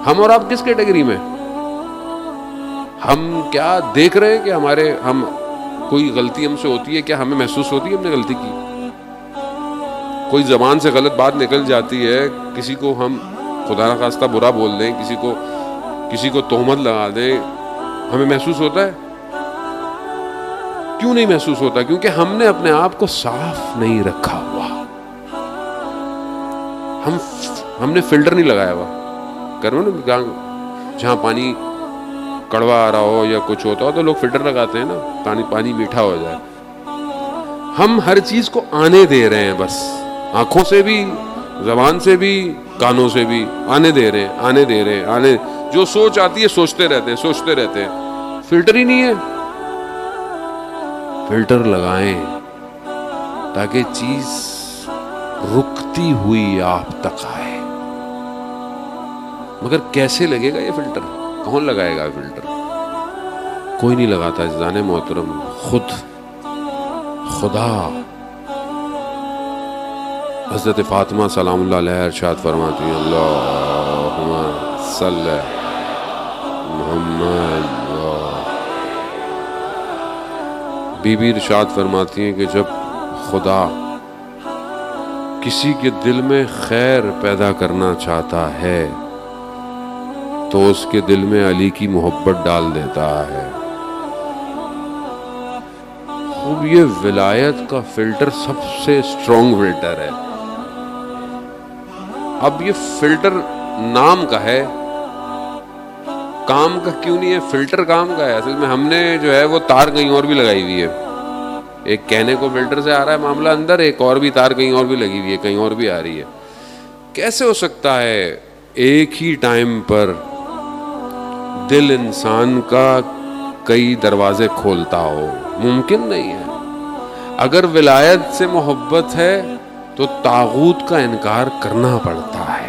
ہم اور آپ کس کیٹیگری میں؟ ہم کیا دیکھ رہے ہیں کہ ہم کوئی غلطی ہم سے ہوتی ہے، کیا ہمیں محسوس ہوتی ہے ہم نے غلطی کی؟ کوئی زبان سے غلط بات نکل جاتی ہے، کسی کو ہم خدا نخواستہ برا بول دیں، کسی کو تہمت لگا دیں، ہمیں محسوس ہوتا ہے؟ کیوں نہیں محسوس ہوتا؟ کیونکہ ہم نے اپنے آپ کو صاف نہیں رکھا ہوا، ہم نے فلٹر نہیں لگایا ہوا. کرو نا، جہاں پانی کڑوا آ رہا ہو یا کچھ ہوتا ہو تو لوگ فلٹر لگاتے ہیں نا، پانی میٹھا ہو جائے. ہم ہر چیز کو آنے دے رہے ہیں، بس آنکھوں سے بھی، زبان سے بھی، کانوں سے بھی آنے دے رہے ہیں. جو سوچ آتی ہے سوچتے رہتے ہیں. فلٹر ہی نہیں ہے. فلٹر لگائیں تاکہ چیز رکتی ہوئی آپ تک آئے. مگر کیسے لگے گا یہ فلٹر؟ کون لگائے گا فلٹر؟ کوئی نہیں لگاتا عزیزان محترم، خدا. حضرت فاطمہ سلام اللہ علیہ ارشاد فرماتی ہیں، اللہم صلی محمد. بی بی ارشاد فرماتی ہیں کہ جب خدا کسی کے دل میں خیر پیدا کرنا چاہتا ہے تو اس کے دل میں علی کی محبت ڈال دیتا ہے. خوب یہ ولایت کا فلٹر سب سے اسٹرانگ فلٹر ہے. اب یہ فلٹر نام کا ہے، کام کا کیوں نہیں ہے؟ فلٹر کام کا ہے. اصل میں ہم نے جو ہے وہ تار کہیں اور بھی لگائی ہوئی ہے. ایک کہنے کو فلٹر سے آ رہا ہے معاملہ، اندر ایک اور بھی تار کہیں اور بھی لگی ہوئی ہے، کہیں اور بھی آ رہی ہے. کیسے ہو سکتا ہے ایک ہی ٹائم پر دل انسان کا کئی دروازے کھولتا ہو؟ ممکن نہیں ہے. اگر ولایت سے محبت ہے تو طاغوت کا انکار کرنا پڑتا ہے.